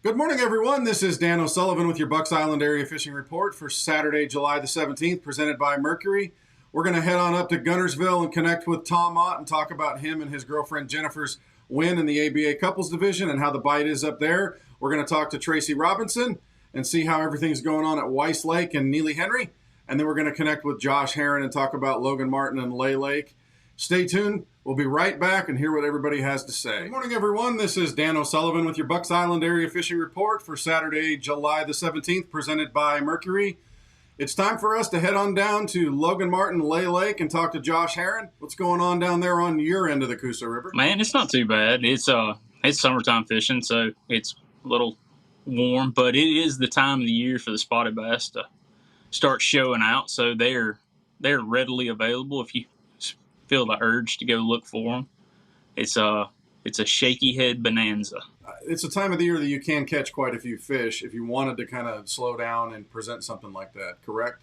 Good morning, everyone. This is Dan O'Sullivan with your Bucks Island Area Fishing Report for Saturday, July the 17th, presented by Mercury. We're going to head on up to Guntersville and connect with Tom Ott and talk about him and his girlfriend Jennifer's win in the ABA Couples Division and how the bite is up there. We're going to talk to Tracy Robinson and see how everything's going on at Weiss Lake and Neely Henry. And then we're going to connect with Josh Herron and talk about Logan Martin and Lay Lake. Stay tuned. We'll be right back and hear what everybody has to say. Good morning, everyone. This is Dan O'Sullivan with your Bucks Island Area Fishing Report for Saturday, July the 17th, presented by Mercury. It's time for us to head on down to Logan Martin, Lay Lake, and talk to Josh Herron. What's going on down there on your end of the Coosa River? Man, it's not too bad. It's summertime fishing, so it's a little warm, but it is the time of the year for the spotted bass to start showing out. So they're readily available if you feel the urge to go look for them. It's a shaky head bonanza. It's a time of the year that you can catch quite a few fish if you wanted to kind of slow down and present something like that, correct?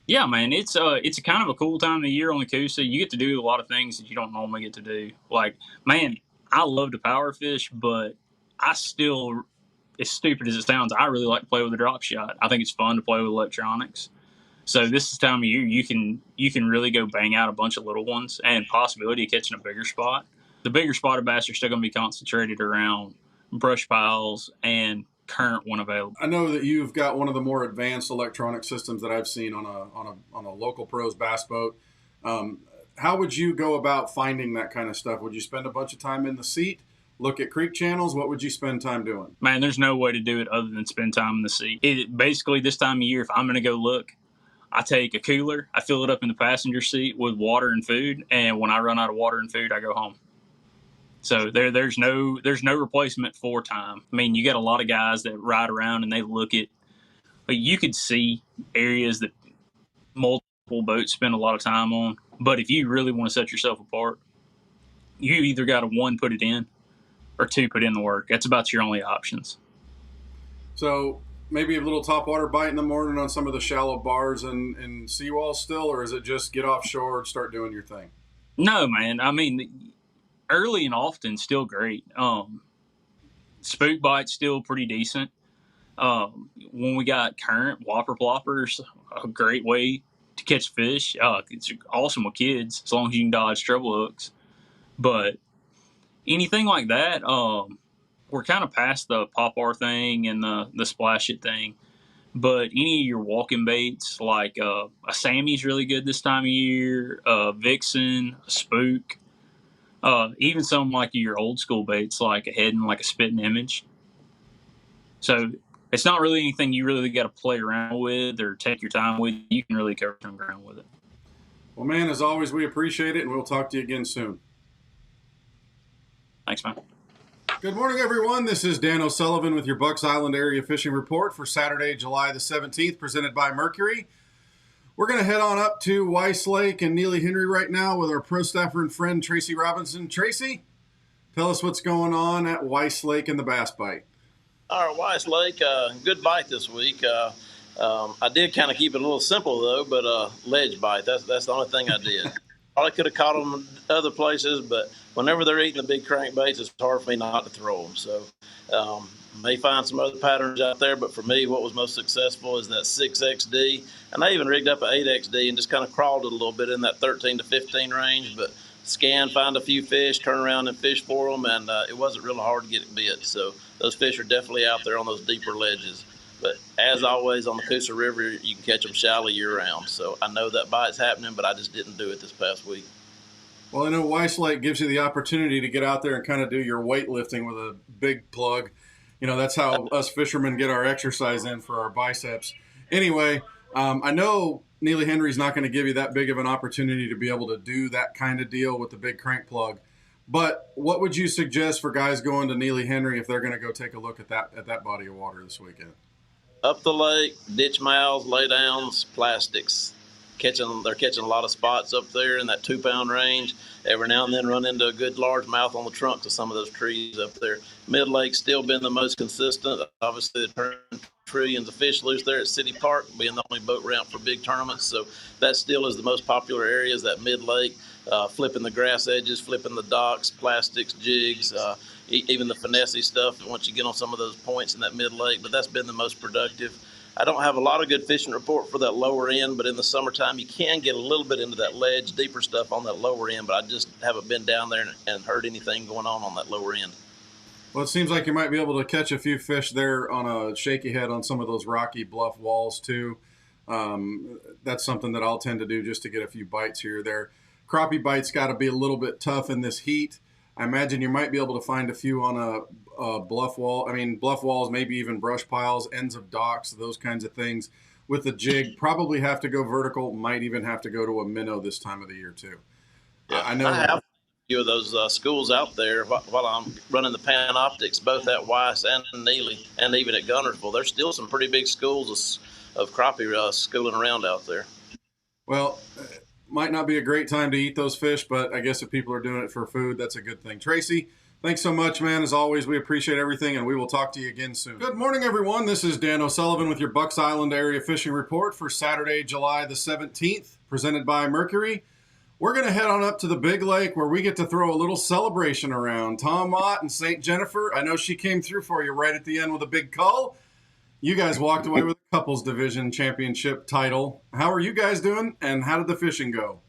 Yeah, man, it's a kind of a cool time of the year on the Coosa. You get to do a lot of things that you don't normally get to do. Like, man, I love to power fish, but I still, as stupid as it sounds, I really like to play with a drop shot. I think it's fun to play with electronics. So this is the time of year you can really go bang out a bunch of little ones and possibility of catching a bigger spot. The bigger spotted bass are still going to be concentrated around brush piles and current when available. I know that you've got one of the more advanced electronic systems that I've seen on a local pros bass boat. How would you go about finding that kind of stuff? Would you spend a bunch of time in the seat, look at creek channels? What would you spend time doing? Man, there's no way to do it other than spend time in the seat. Basically, this time of year, if I'm going to go look, I take a cooler, I fill it up in the passenger seat with water and food, and when I run out of water and food, I go home. So there's no replacement for time. I mean, you got a lot of guys that ride around and they look at, but you could see areas that multiple boats spend a lot of time on. But if you really want to set yourself apart, you either got to, one, put it in, or two, put in the work. That's about your only options. So maybe a little topwater bite in the morning on some of the shallow bars and seawalls still, or is it just get offshore and start doing your thing? No, man. I mean, early and often still great. Spook bite's still pretty decent. When we got current, whopper ploppers, a great way to catch fish. It's awesome with kids as long as you can dodge treble hooks. But anything like that, we're kind of past the popper thing and the splash it thing. But any of your walking baits, like a Sammy's really good this time of year, a Vixen, a Spook, even some like your old school baits, like a head and like a spitting image. So it's not really anything you really got to play around with or take your time with. You can really cover some ground with it. Well, man, as always, we appreciate it, and we'll talk to you again soon. Thanks, man. Good morning, everyone. This is Dan O'Sullivan with your Bucks Island Area Fishing Report for Saturday, July the 17th, presented by Mercury. We're going to head on up to Weiss Lake and Neely Henry right now with our pro staffer and friend, Tracy Robinson. Tracy, tell us what's going on at Weiss Lake and the bass bite. All right, Weiss Lake, good bite this week. I did kind of keep it a little simple, though, but ledge bite, that's the only thing I did. Probably could have caught them other places, but whenever they're eating the big crankbaits, it's hard for me not to throw them. So may find some other patterns out there, but for me, what was most successful is that 6XD. And I even rigged up an 8XD and just kind of crawled it a little bit in that 13 to 15 range, but scan, find a few fish, turn around and fish for them, and it wasn't really hard to get it bit. So those fish are definitely out there on those deeper ledges. But as always on the Coosa River, you can catch them shallow year-round. So I know that bite's happening, but I just didn't do it this past week. Well, I know Weiss Lake gives you the opportunity to get out there and kind of do your weightlifting with a big plug. You know, that's how us fishermen get our exercise in for our biceps. Anyway, I know Neely Henry's not going to give you that big of an opportunity to be able to do that kind of deal with the big crank plug. But what would you suggest for guys going to Neely Henry if they're going to go take a look at that body of water this weekend? Up the lake, ditch mouths, laydowns, plastics. They're catching a lot of spots up there in that 2-pound range. Every now and then run into a good largemouth on the trunks of some of those trees up there. Mid-lake's still been the most consistent. Obviously, the trillions of fish loose there at City Park, being the only boat ramp for big tournaments. So that still is the most popular area, is that mid-lake, flipping the grass edges, flipping the docks, plastics, jigs. even the finessey stuff once you get on some of those points in that mid lake. But that's been the most productive. I don't have a lot of good fishing report for that lower end, but in the summertime you can get a little bit into that ledge, deeper stuff on that lower end. But I just haven't been down there and heard anything going on that lower end. Well, it seems like you might be able to catch a few fish there on a shaky head on some of those rocky bluff walls too. That's something that I'll tend to do just to get a few bites here or there. Crappie bites got to be a little bit tough in this heat. I imagine you might be able to find a few on a bluff wall. I mean, bluff walls, maybe even brush piles, ends of docks, those kinds of things. With the jig, probably have to go vertical. Might even have to go to a minnow this time of the year too. Yeah, I know. I have a few of those schools out there while I'm running the Panoptics, both at Weiss and Neely, and even at Guntersville. There's still some pretty big schools of crappie schooling around out there. Well, might not be a great time to eat those fish, but I guess if people are doing it for food, that's a good thing. Tracy, thanks so much, man. As always, we appreciate everything, and we will talk to you again soon. Good morning, everyone. This is Dan O'Sullivan with your Bucks Island Area Fishing Report for Saturday, July the 17th, presented by Mercury. We're going to head on up to the big lake where we get to throw a little celebration around. Tom Mott and St. Jennifer, I know she came through for you right at the end with a big cull. You guys walked away with a couples division championship title. How are you guys doing, and how did the fishing go?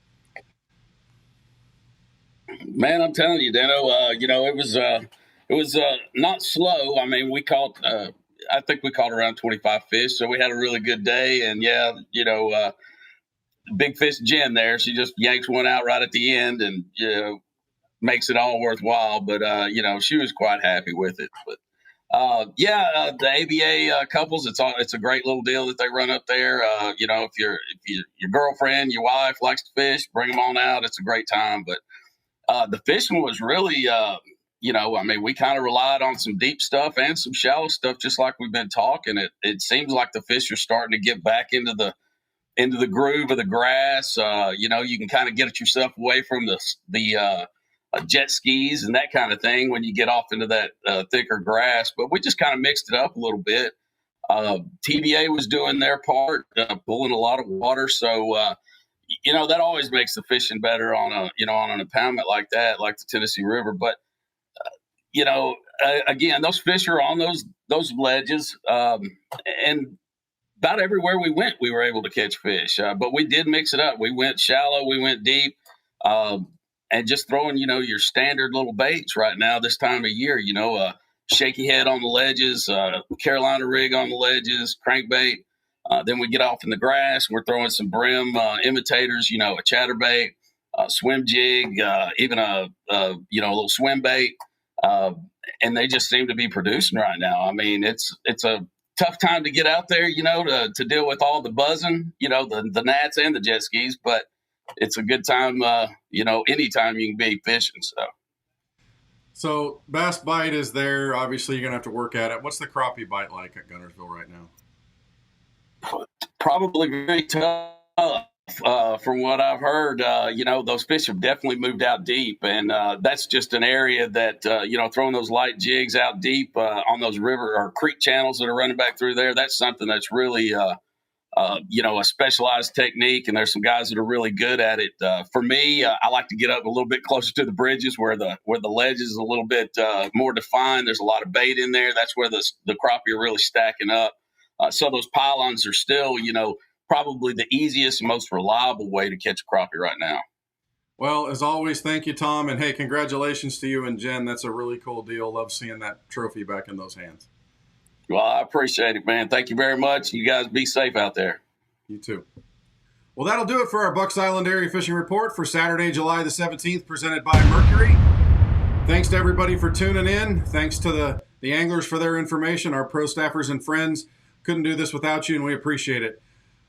Man, I'm telling you, Dano, it was not slow. I mean, we caught, I think we caught around 25 fish, so we had a really good day. And big fish Jen there, she just yanks one out right at the end and makes it all worthwhile. But she was quite happy with it. But the ABA couples, it's a great little deal that they run up there. If your girlfriend, your wife likes to fish, bring them on out. It's a great time. But the fishing was really, we kind of relied on some deep stuff and some shallow stuff, just like we've been talking. It seems like the fish are starting to get back into the groove of the grass. You can kind of get yourself away from the jet skis and that kind of thing when you get off into that thicker grass. But we just kind of mixed it up a little bit. TVA was doing their part, pulling a lot of water. So, that always makes the fishing better on an impoundment like that, like the Tennessee River. But, again, those fish are on those ledges. And about everywhere we went, we were able to catch fish. But we did mix it up. We went shallow, we went deep. And just throwing, your standard little baits right now this time of year, shaky head on the ledges, Carolina rig on the ledges, crankbait. Then we get off in the grass. We're throwing some brim imitators, a chatterbait, swim jig, even a little swim bait. And they just seem to be producing right now. I mean, it's a tough time to get out there, to deal with all the buzzing, the gnats and the jet skis, but it's a good time, anytime you can be fishing. So bass bite is there. Obviously, you're going to have to work at it. What's the crappie bite like at Guntersville right now? Probably very tough. From what I've heard, those fish have definitely moved out deep. And that's just an area that, throwing those light jigs out deep on those river or creek channels that are running back through there, that's something that's really a specialized technique, and there's some guys that are really good at it. For me, I like to get up a little bit closer to the bridges where the ledge is a little bit more defined. There's a lot of bait in there. That's where the crappie are really stacking up. So those pylons are still, probably the easiest and most reliable way to catch a crappie right now. Well, as always, thank you, Tom. And hey, congratulations to you and Jen. That's a really cool deal. Love seeing that trophy back in those hands. Well, I appreciate it, man. Thank you very much. You guys be safe out there. You too. Well, that'll do it for our Bucks Island Area Fishing Report for Saturday, July the 17th, presented by Mercury. Thanks to everybody for tuning in. Thanks to the anglers for their information, our pro staffers and friends. Couldn't do this without you, and we appreciate it.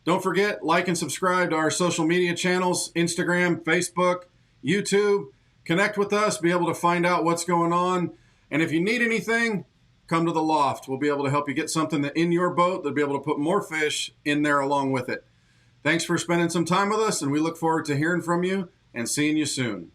Don't forget, like and subscribe to our social media channels, Instagram, Facebook, YouTube. Connect with us, be able to find out what's going on. And if you need anything, come to the loft. We'll be able to help you get something that in your boat that'll be able to put more fish in there along with it. Thanks for spending some time with us, and we look forward to hearing from you and seeing you soon.